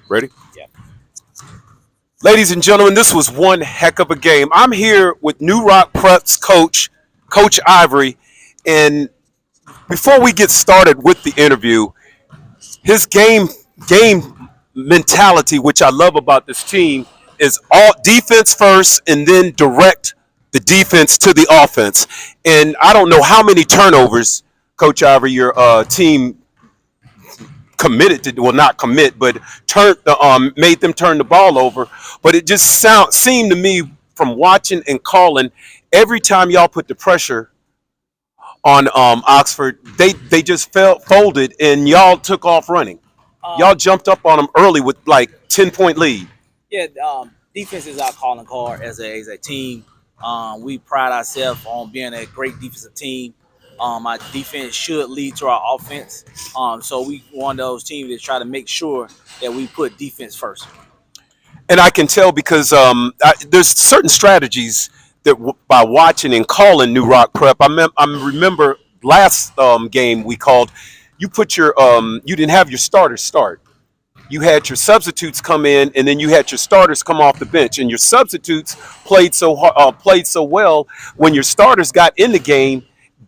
Ready? Yeah. Ladies and gentlemen, this was one heck of a game. I'm here with New Rock Prep's coach, Coach Ivory. And before we get started with the interview, his game mentality, which I love about this team, is all defense first and then direct the defense to the offense. And I don't know how many turnovers, Coach Ivory, your team committed to, well, not commit, but turned the made them turn the ball over. But it just seemed to me from watching and calling, every time y'all put the pressure on Oxford, they just folded and y'all took off running. Y'all Um, jumped up on them early with like 10-point lead. yeah. Defense is our calling card as a team. We pride ourselves on being a great defensive team. Our defense should lead to our offense. So we one of those teams that try to make sure that we put defense first. And I can tell because there's certain strategies that by watching and calling New Rock Prep. I remember last game we called. You put your you didn't have your starters start. You had your substitutes come in, and then you had your starters come off the bench. And your substitutes played so well. When your starters got in the game,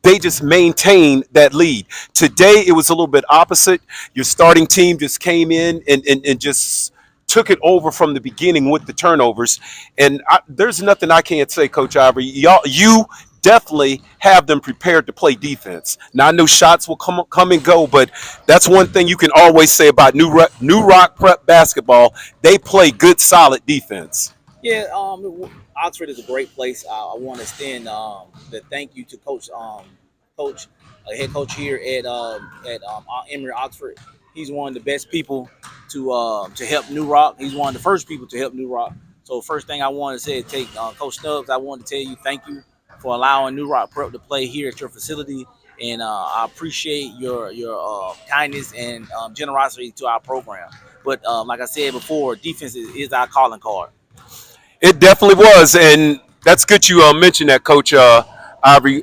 they just maintained that lead. Today, it was a little bit opposite. Your starting team just came in and just took it over from the beginning with the turnovers. And there's nothing I can't say, Coach Ivory. You definitely have them prepared to play defense. Now I know shots will come and go, but that's one thing you can always say about New Rock Prep basketball. They play good, solid defense. Yeah. Oxford is a great place. I want to extend the thank you to Coach, head coach here at Emory-Oxford. He's one of the best people to help New Rock. He's one of the first people to help New Rock. So first thing I want to say is take Coach Stubbs. I want to tell you thank you for allowing New Rock Prep to play here at your facility, and I appreciate your kindness and generosity to our program. But like I said before, defense is our calling card. It definitely was, and that's good you mentioned that, Coach Ivory.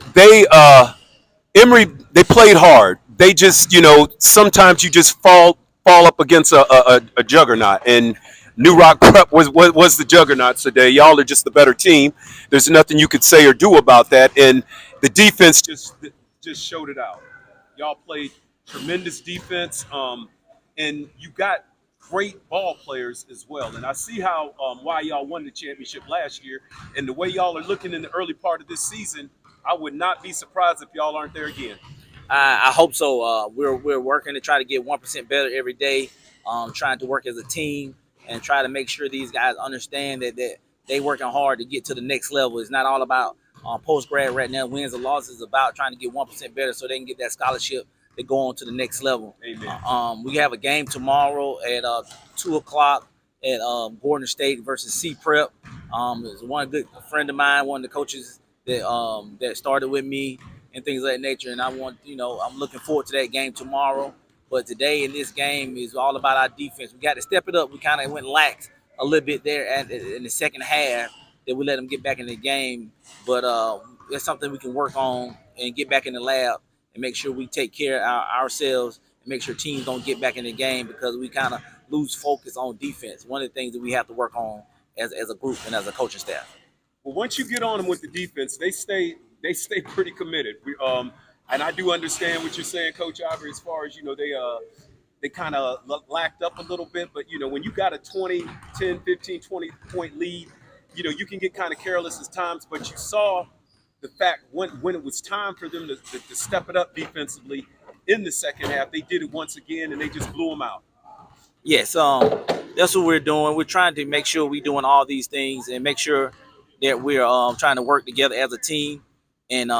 Emory, they played hard. They just, sometimes you just fall up against a juggernaut, and New Rock Prep was the juggernaut today. Y'all are just the better team. There's nothing you could say or do about that, and the defense just showed it out. Y'all played tremendous defense, and you got great ball players as well. And I see how why y'all won the championship last year, and the way y'all are looking in the early part of this season. I would not be surprised if y'all aren't there again. I hope so. We're working to try to get 1% better every day. Trying to work as a team and try to make sure these guys understand that they working hard to get to the next level. It's not all about post grad right now. Wins or losses. It's about trying to get 1% better so they can get that scholarship to go on to the next level. Amen. We have a game tomorrow at 2 o'clock at Gordon State versus C Prep. There's one good friend of mine, one of the coaches that started with me and things of that nature. And I'm looking forward to that game tomorrow. But today in this game is all about our defense. We got to step it up. We kind of went lax a little bit there in the second half that we let them get back in the game. But that's something we can work on and get back in the lab and make sure we take care of ourselves and make sure teams don't get back in the game because we kind of lose focus on defense. One of the things that we have to work on as a group and as a coaching staff. Well, once you get on them with the defense, they stay pretty committed. And I do understand what you're saying, Coach Ivory, as far as they kind of lacked up a little bit, but when you got a 20, 10, 15, 20 point lead, you can get kind of careless at times. But you saw the fact when it was time for them to step it up defensively in the second half, they did it once again, and they just blew them out. Yes, that's what we're doing. We're trying to make sure we're doing all these things and make sure that we're trying to work together as a team, and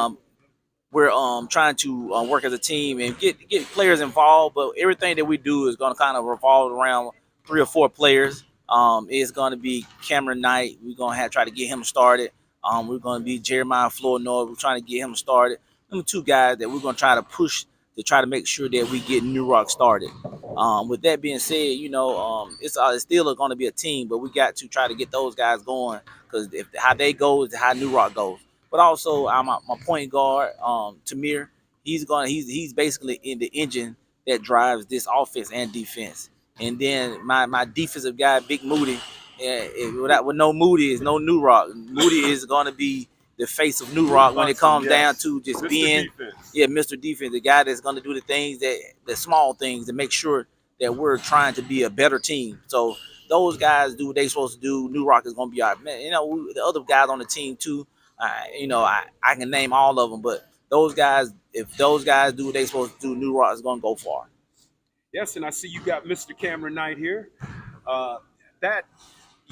we're trying to work as a team and get players involved. But everything that we do is going to kind of revolve around 3 or 4 players. It's going to be Cameron Knight. We're going to try to get him started. We're going to be Jeremiah Flournoy. We're trying to get him started. Them 2 guys that we're going to try to push to try to make sure that we get New Rock started. With that being said, it's still going to be a team, but we got to try to get those guys going because if how they go is how New Rock goes. But also, my point guard, Tamir, he's basically in the engine that drives this offense and defense. and then my defensive guy, Big Moody. With no Moody is no New Rock. Moody is going to be the face of New Rock when it comes down to just Mr. being, Defense. yeah, Mr. Defense, the guy that's going to do the things the small things to make sure that we're trying to be a better team. So those guys do what they supposed to do. New Rock is going to be our man. The other guys on the team too. I can name all of them, but those guys, if those guys do what they supposed to do, New Rock is going to go far. Yes, and I see you got Mr. Cameron Knight here. Uh, that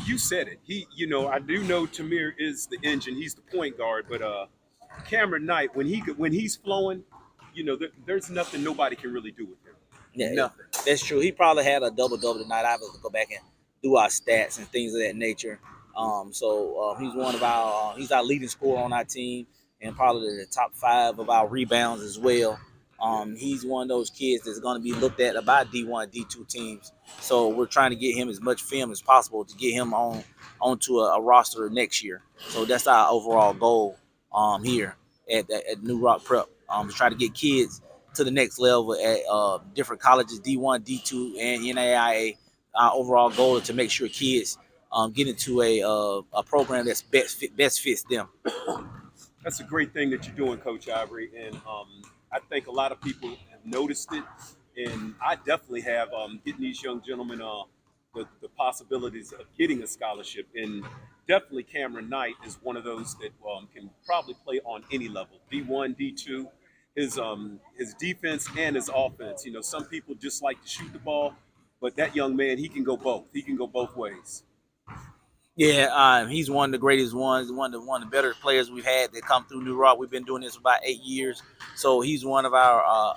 you said it. I do know Tamir is the engine. He's the point guard, but Cameron Knight, when he's flowing, there's nothing nobody can really do with him. Yeah, Nothing. that's true. He probably had a double tonight. I have to go back and do our stats and things of that nature. He's one of he's our leading scorer on our team and probably the top 5 of our rebounds as well. He's one of those kids that's going to be looked at about D1, D2 teams. So we're trying to get him as much film as possible to get him onto a roster next year. So that's our overall goal here at New Rock Prep, to try to get kids to the next level at different colleges, D1, D2, and NAIA. Our overall goal is to make sure kids get into a program that's best fits them. That's a great thing that you're doing, Coach Ivory, and I think a lot of people have noticed it, and I definitely have, getting these young gentlemen the possibilities of getting a scholarship. And definitely Cameron Knight is one of those that can probably play on any level, D1, D2. His defense and his offense. Some people just like to shoot the ball, but that young man, he can go both. He can go both ways. Yeah, he's one of the greatest ones, one of the better players we've had that come through New Rock. We've been doing this for about 8 years, so he's one of our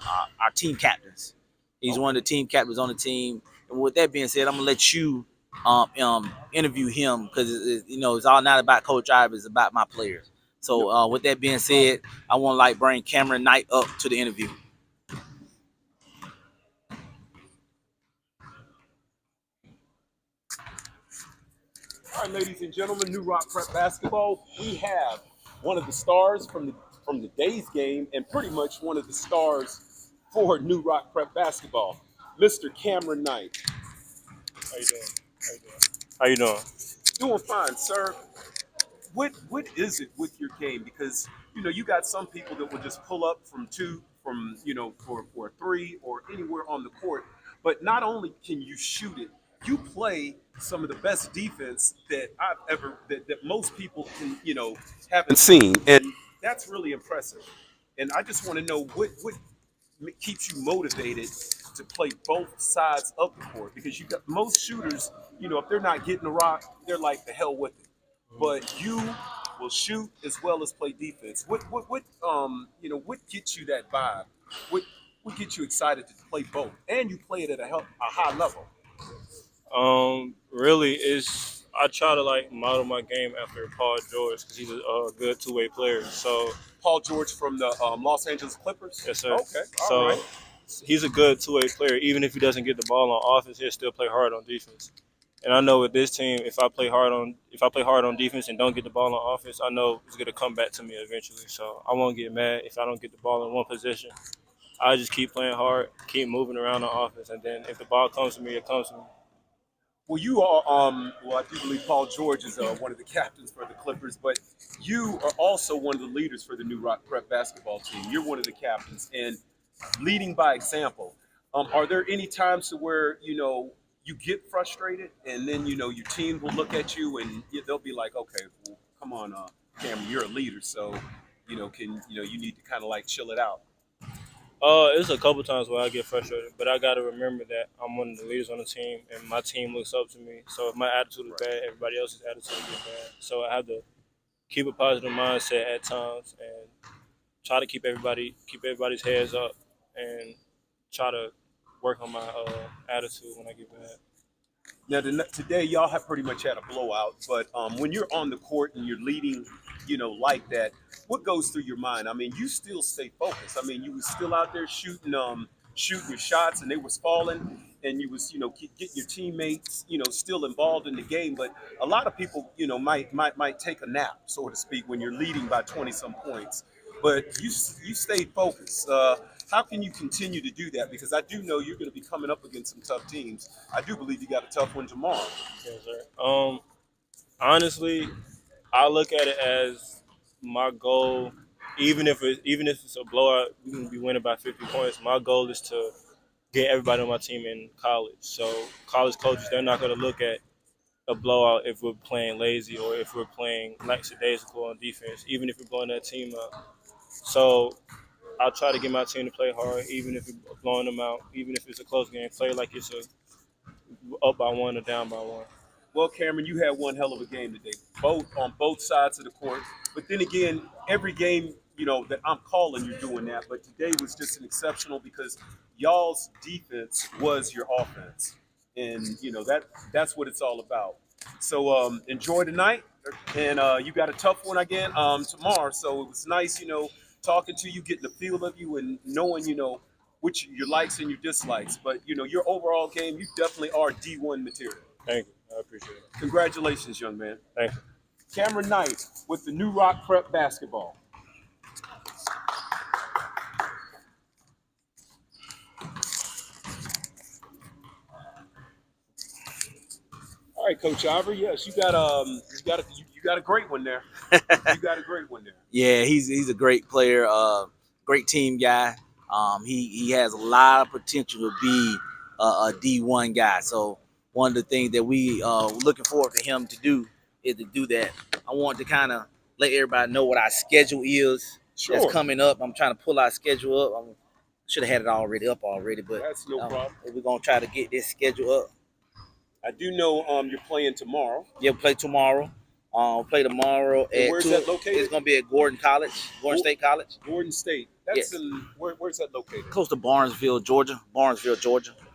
team captains. He's one of the team captains on the team. And with that being said, I'm gonna let you interview him because it's all not about Coach Ivory, it's about my players. So with that being said, I want to bring Cameron Knight up to the interview. All right, ladies and gentlemen, New Rock Prep Basketball. We have one of the stars from the day's game, and pretty much one of the stars for New Rock Prep Basketball, Mr. Cameron Knight. How you doing? How you doing? How you doing? Doing fine, sir. What is it with your game? Because you got some people that will just pull up from two, for a three or anywhere on the court. But not only can you shoot it, you play some of the best defense that I've ever that most people can haven't seen, and that's really impressive. And I just want to know what keeps you motivated to play both sides of the court, because you got most shooters, if they're not getting the rock, they're like the hell with it. But you will shoot as well as play defense. What gets you that vibe? What gets you excited to play both, and you play it at a high level? Really, is I try to model my game after Paul George because he's a good two-way player. So Paul George from the Los Angeles Clippers? yes, sir. Okay, all So right. he's a good two-way player. Even if he doesn't get the ball on offense, he'll still play hard on defense. And I know with this team, if I play hard on defense and don't get the ball on offense, I know it's gonna come back to me eventually. So I won't get mad if I don't get the ball in one position. I just keep playing hard, keep moving around on offense, and then if the ball comes to me, it comes to me. Well, you are. I do believe Paul George is one of the captains for the Clippers, but you are also one of the leaders for the New Rock Prep basketball team. You're one of the captains, and leading by example. Are there any times to where you get frustrated, and then your team will look at you and they'll be like, "Okay, well, come on, Cameron, you're a leader, so you need to kind of chill it out." It's a couple times where I get frustrated, but I got to remember that I'm one of the leaders on the team, and my team looks up to me. So if my attitude is bad, everybody else's attitude is bad. So I have to keep a positive mindset at times and try to keep everybody's heads up and try to work on my attitude when I get bad. Now, today, y'all have pretty much had a blowout, but when you're on the court and you're leading, like that, what goes through your mind? I mean, you still stay focused. I mean, you was still out there shooting your shots, and they was falling, and you was, getting your teammates, still involved in the game. But a lot of people, might take a nap, so to speak, when you're leading by 20 some points. But you stayed focused. How can you continue to do that? Because I do know you're going to be coming up against some tough teams. I do believe you got a tough one tomorrow. Yes, sir. Honestly, I look at it as my goal. Even if it's a blowout, we can be winning by 50 points. My goal is to get everybody on my team in college. So college coaches, they're not going to look at a blowout if we're playing lazy or if we're playing lackadaisical on defense, even if we're blowing that team out. So I'll try to get my team to play hard, even if we're blowing them out, even if it's a close game. Play like it's a up by one or down by one. Well, Cameron, you had one hell of a game today, both on both sides of the court. But then again, every game, that I'm calling, you're doing that. But today was just an exceptional because y'all's defense was your offense, and that's what it's all about. So enjoy tonight, and you got a tough one again tomorrow. So it was nice, talking to you, getting the feel of you, and knowing, which your likes and your dislikes. But your overall game, you definitely are D1 material. Thank you. I appreciate it. Congratulations, young man. Thank you. Cameron Knight with the NewRock Prep basketball. All right, Coach Ivory. Yes, you got a great one there. You got a great one there. Yeah, he's a great player, great team guy. He has a lot of potential to be a D1 guy. So one of the things that we looking forward to him to do is to do that. I want to kind of let everybody know what our schedule is. Sure. That's coming up. I'm trying to pull our schedule up. Should have had it already, but that's no problem. We're gonna try to get this schedule up. I do know you're playing tomorrow. Yeah, play tomorrow. Play tomorrow at where's 2. That located? It's gonna be at Gordon State College. Gordon State. That's in where's that located? Close to Barnesville, Georgia.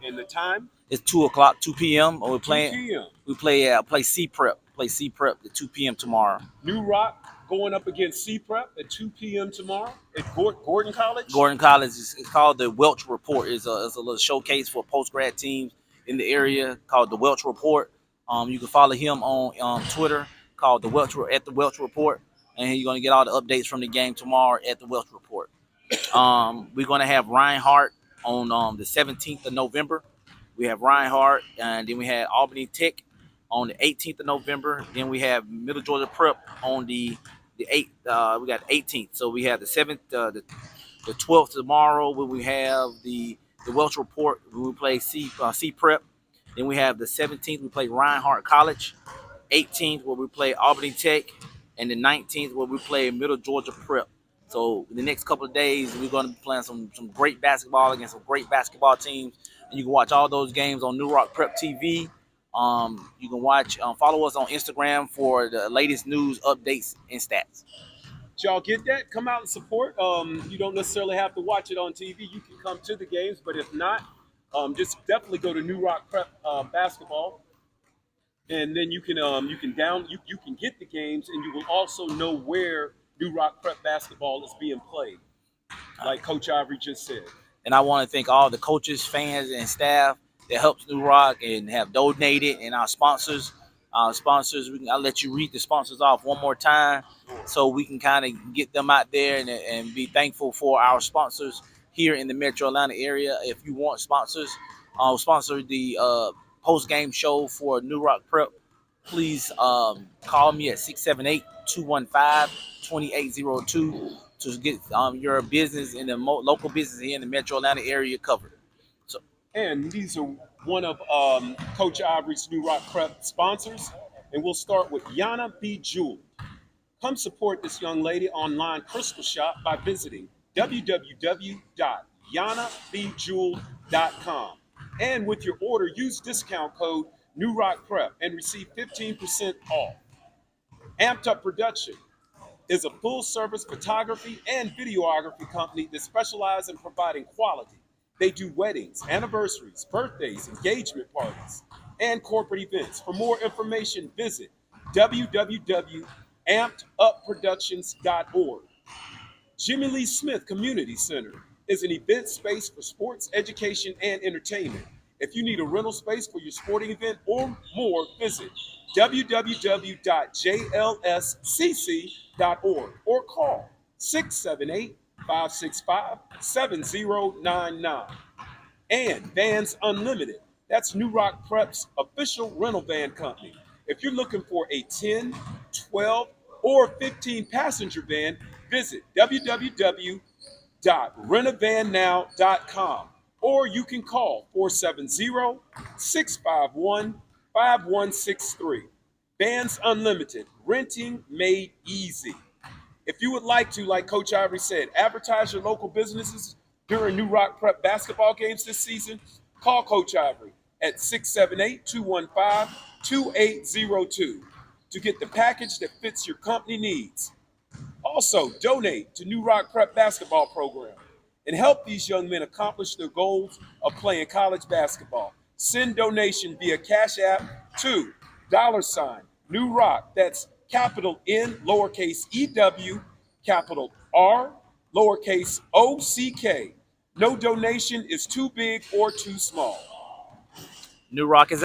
And the time? It's 2:00, 2 p.m. We're playing. 2 p.m. We play C Prep. Play C Prep at 2 p.m. tomorrow. NewRock going up against C Prep at 2 p.m. tomorrow at Gordon College. Gordon College is called the Welch Report. It's a little showcase for post-grad teams in the area called the Welch Report. You can follow him on Twitter called the Welch Report, and you're gonna get all the updates from the game tomorrow at the Welch Report. We're gonna have Reinhardt on the 17th of November. We have Reinhardt, and then we had Albany Tech on the 18th of November. Then we have Middle Georgia Prep on the 8th. We got the 18th. So we have the 7th, the 12th tomorrow, where we have the Welch Report. We play C Prep. Then we have the 17th. We play Reinhardt College. 18th, where we play Albany Tech, and the 19th, where we play Middle Georgia Prep. So in the next couple of days, we're going to be playing some great basketball against some great basketball teams. And you can watch all those games on NewRock Prep TV. You can follow us on Instagram for the latest news, updates, and stats. Did y'all get that? Come out and support. You don't necessarily have to watch it on TV. You can come to the games, but if not, just definitely go to NewRock Prep basketball, and then you can get the games, and you will also know where NewRock Prep basketball is being played, like Coach Ivory just said. And I want to thank all the coaches, fans, and staff that helps NewRock and have donated, and our sponsors. I'll let you read the sponsors off one more time so we can kind of get them out there and be thankful for our sponsors here in the Metro Atlanta area. If you want sponsor the post-game show for NewRock Prep, please call me at 678-215-2802 to get your business in the local business here in the Metro Atlanta area covered. And these are one of Coach Ivory's NewRock Prep sponsors. And we'll start with Yana B. Jewel. Come support this young lady online crystal shop by visiting www.yanabjewel.com. And with your order, use discount code NewRock Prep and receive 15% off. Amped Up Production is a full-service photography and videography company that specializes in providing quality. They do weddings, anniversaries, birthdays, engagement parties, and corporate events. For more information, visit www.ampedupproductions.org. Jimmy Lee Smith Community Center is an event space for sports, education, and entertainment. If you need a rental space for your sporting event or more, visit www.jlscc.org or call 565-7099. And Vans Unlimited. That's New Rock Prep's official rental van company. If you're looking for a 10, 12, or 15 passenger van, visit www.rentavannow.com, or you can call 470-651-5163. Vans Unlimited, renting made easy. If you would like to, like Coach Ivory said, advertise your local businesses during New Rock Prep basketball games this season, call Coach Ivory at 678-215-2802 to get the package that fits your company needs. Also, donate to New Rock Prep basketball program and help these young men accomplish their goals of playing college basketball. Send donation via Cash App to $New Rock. That's capital N, lowercase EW, capital R, lowercase OCK. No donation is too big or too small. New Rock is